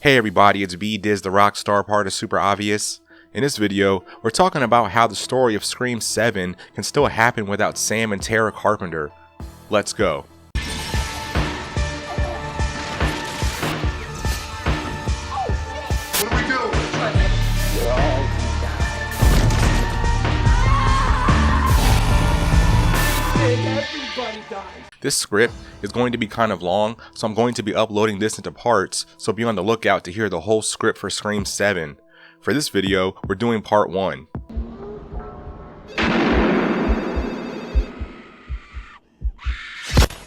Hey everybody, it's B Diz, the rock star part of SuperObvious. In this video, we're talking about how the story of Scream 7 can still happen without Sam and Tara Carpenter. Let's go. What do we do? Everybody dies. This script is going to be kind of long, so I'm going to be uploading this into parts, so be on the lookout to hear the whole script for Scream 7. For this video, we're doing part 1.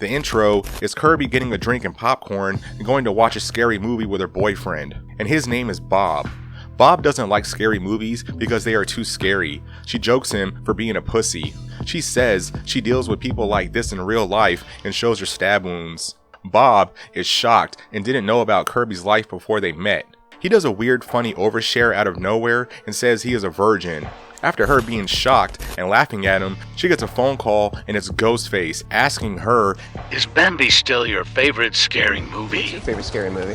The intro is Kirby getting a drink and popcorn and going to watch a scary movie with her boyfriend, and his name is Bob. Bob doesn't like scary movies because they are too scary. She jokes him for being a pussy. She says she deals with people like this in real life and shows her stab wounds. Bob is shocked and didn't know about Kirby's life before they met. He does a weird funny overshare out of nowhere and says he is a virgin. After her being shocked and laughing at him, she gets a phone call and it's Ghostface asking her, "Is Bambi still your favorite scary movie?" What's your favorite scary movie?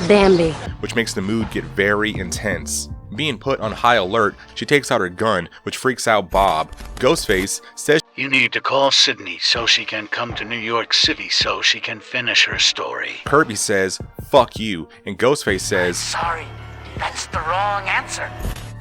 Bambi. which makes the mood get very intense. Being put on high alert, she takes out her gun, which freaks out Bob. Ghostface says You need to call Sydney so she can come to New York City so she can finish her story. Kirby says, "Fuck you," and Ghostface says, Sorry, that's the wrong answer.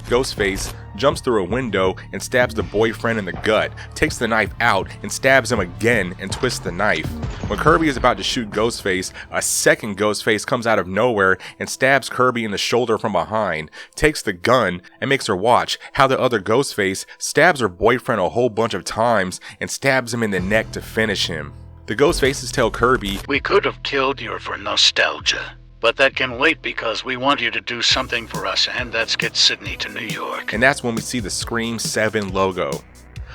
Ghostface jumps through a window and stabs the boyfriend in the gut, takes the knife out and stabs him again and twists the knife. When Kirby is about to shoot Ghostface, a second Ghostface comes out of nowhere and stabs Kirby in the shoulder from behind, takes the gun and makes her watch how the other Ghostface stabs her boyfriend a whole bunch of times and stabs him in the neck to finish him. The Ghostfaces tell Kirby, We could have killed you for nostalgia, but that can wait because we want you to do something for us, and that's get Sydney to New York. and that's when we see the Scream 7 logo.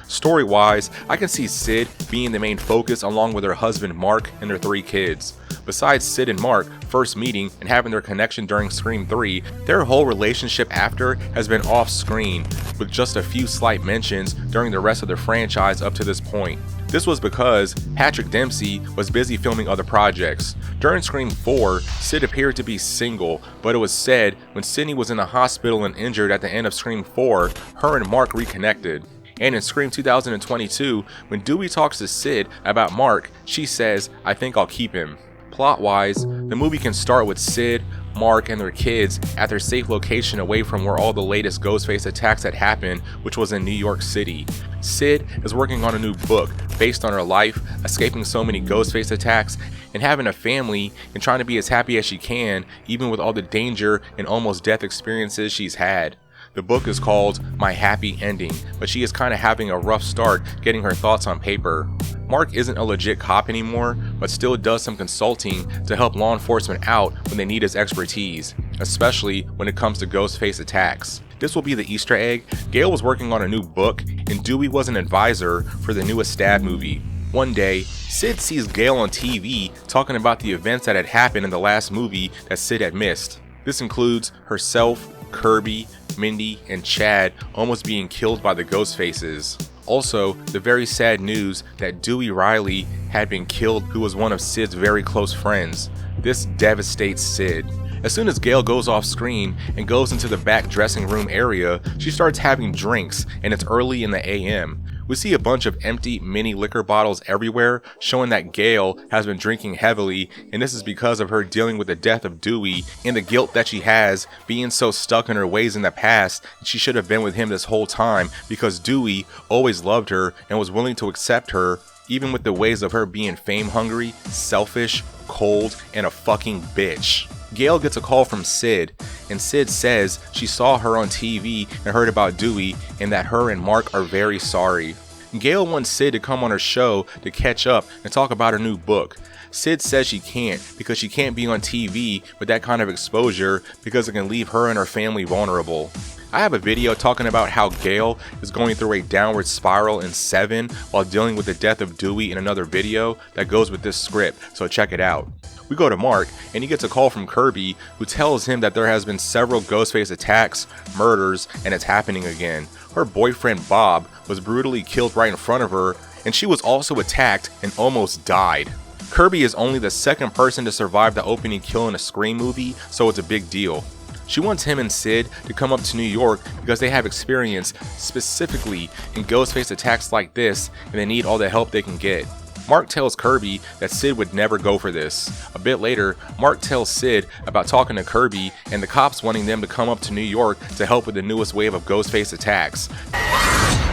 Story-wise, I can see Sid being the main focus along with her husband Mark and their 3 kids. Besides Sid and Mark first meeting and having their connection during Scream 3, their whole relationship after has been off-screen, with just a few slight mentions during the rest of the franchise up to this point. This was because Patrick Dempsey was busy filming other projects. During Scream 4, Sid appeared to be single, but it was said when Sydney was in the hospital and injured at the end of Scream 4, her and Mark reconnected. And in Scream 2022, when Dewey talks to Sid about Mark, she says, "I think I'll keep him." Plot-wise, the movie can start with Sid, Mark, and their kids at their safe location away from where all the latest Ghostface attacks had happened, which was in New York City. Sid is working on a new book based on her life, escaping so many Ghostface attacks, and having a family and trying to be as happy as she can, even with all the danger and almost death experiences she's had. The book is called My Happy Ending, but she is kind of having a rough start getting her thoughts on paper. Mark isn't a legit cop anymore, but still does some consulting to help law enforcement out when they need his expertise, especially when it comes to Ghostface attacks. This will be the Easter egg. Gail was working on a new book, and Dewey was an advisor for the newest Stab movie. One day, Sid sees Gail on TV talking about the events that had happened in the last movie that Sid had missed. This includes herself, Kirby, Mindy, and Chad almost being killed by the Ghostfaces. Also, the very sad news that Dewey Riley had been killed, who was one of Sid's very close friends. This devastates Sid. As soon as Gail goes off screen and goes into the back dressing room area, she starts having drinks, and it's early in the AM. We see a bunch of empty mini liquor bottles everywhere, showing that Gail has been drinking heavily, and this is because of her dealing with the death of Dewey and the guilt that she has being so stuck in her ways in the past. She should have been with him this whole time because Dewey always loved her and was willing to accept her, even with the ways of her being fame hungry, selfish, cold, and a fucking bitch. Gail gets a call from Sid, and Sid says she saw her on TV and heard about Dewey and that her and Mark are very sorry. Gail wants Sid to come on her show to catch up and talk about her new book. Sid says she can't because she can't be on TV with that kind of exposure because it can leave her and her family vulnerable. I have a video talking about how Gail is going through a downward spiral in 7 while dealing with the death of Dewey in another video that goes with this script, so check it out. We go to Mark, and he gets a call from Kirby, who tells him that there has been several Ghostface attacks, murders, and it's happening again. Her boyfriend Bob was brutally killed right in front of her, and she was also attacked and almost died. Kirby is only the second person to survive the opening kill in a Scream movie, so it's a big deal. She wants him and Sid to come up to New York because they have experience specifically in Ghostface attacks like this and they need all the help they can get. Mark tells Kirby that Sid would never go for this. A bit later, Mark tells Sid about talking to Kirby and the cops wanting them to come up to New York to help with the newest wave of Ghostface attacks.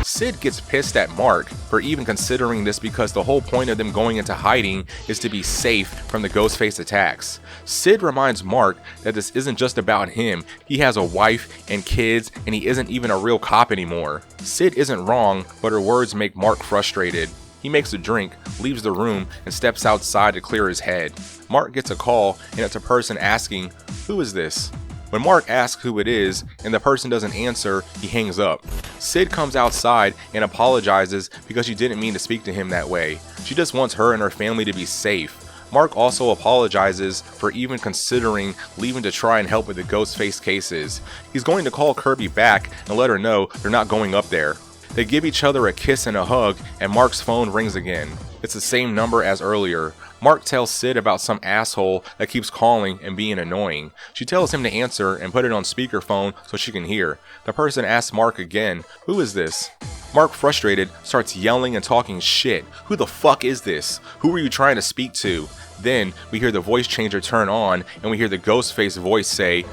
Sid gets pissed at Mark for even considering this because the whole point of them going into hiding is to be safe from the Ghostface attacks. Sid reminds Mark that this isn't just about him, he has a wife and kids and he isn't even a real cop anymore. Sid isn't wrong, but her words make Mark frustrated. He makes a drink, leaves the room, and steps outside to clear his head. Mark gets a call and it's a person asking, "Who is this?" When Mark asks who it is and the person doesn't answer, he hangs up. Sid comes outside and apologizes because she didn't mean to speak to him that way. She just wants her and her family to be safe. Mark also apologizes for even considering leaving to try and help with the Ghostface cases. He's going to call Kirby back and let her know they're not going up there. They give each other a kiss and a hug, and Mark's phone rings again. It's the same number as earlier. Mark tells Sid about some asshole that keeps calling and being annoying. She tells him to answer and put it on speakerphone so she can hear. The person asks Mark again, "Who is this?" Mark, frustrated, starts yelling and talking shit. "Who the fuck is this? Who are you trying to speak to?" Then we hear the voice changer turn on and we hear the Ghostface voice say,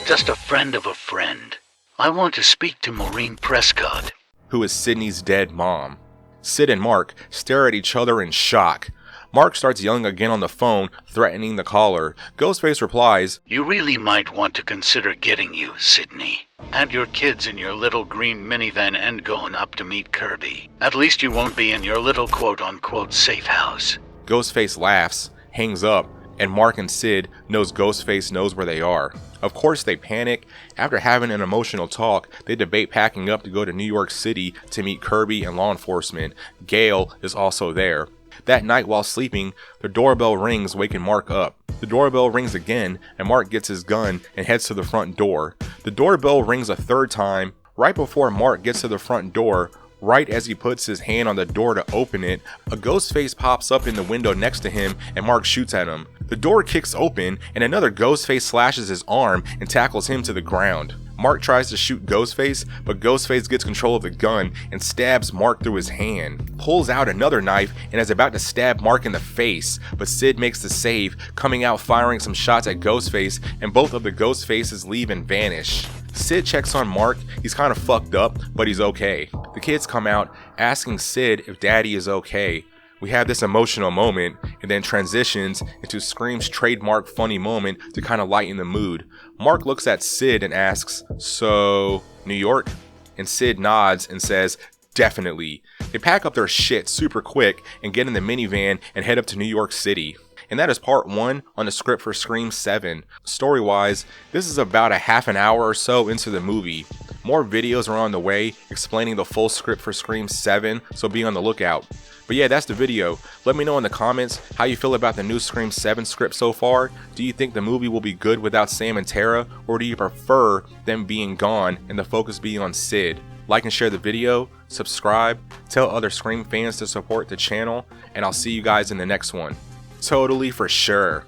"Just a friend of a friend. I want to speak to Maureen Prescott," who is Sydney's dead mom. Sid and Mark stare at each other in shock. Mark starts yelling again on the phone, threatening the caller. Ghostface replies, "You really might want to consider getting you, Sydney, and your kids in your little green minivan and going up to meet Kirby. At least you won't be in your little quote-unquote safe house." Ghostface laughs, hangs up, and Mark and Sid knows Ghostface knows where they are. Of course they panic. After having an emotional talk, they debate packing up to go to New York City to meet Kirby and law enforcement. Gail is also there. That night while sleeping, the doorbell rings, waking Mark up. The doorbell rings again, and Mark gets his gun and heads to the front door. The doorbell rings a third time. Right before Mark gets to the front door, right as he puts his hand on the door to open it, a ghost face pops up in the window next to him and Mark shoots at him. The door kicks open and another ghost face slashes his arm and tackles him to the ground. Mark tries to shoot Ghostface, but Ghostface gets control of the gun and stabs Mark through his hand. Pulls out another knife and is about to stab Mark in the face, but Sid makes the save, coming out firing some shots at Ghostface, and both of the Ghostfaces leave and vanish. Sid checks on Mark. He's kind of fucked up, but he's okay. The kids come out asking Sid if Daddy is okay. We have this emotional moment and then transitions into Scream's trademark funny moment to kind of lighten the mood. Mark looks at Sid and asks, "So, New York?" And Sid nods and says, "Definitely." They pack up their shit super quick and get in the minivan and head up to New York City. And that is part 1 on the script for Scream 7. Story-wise, this is about a half an hour or so into the movie. More videos are on the way explaining the full script for Scream 7, so be on the lookout. But yeah, that's the video. Let me know in the comments how you feel about the new Scream 7 script so far. Do you think the movie will be good without Sam and Tara, or do you prefer them being gone and the focus being on Sid? Like and share the video, subscribe, tell other Scream fans to support the channel, and I'll see you guys in the next one. Totally for sure.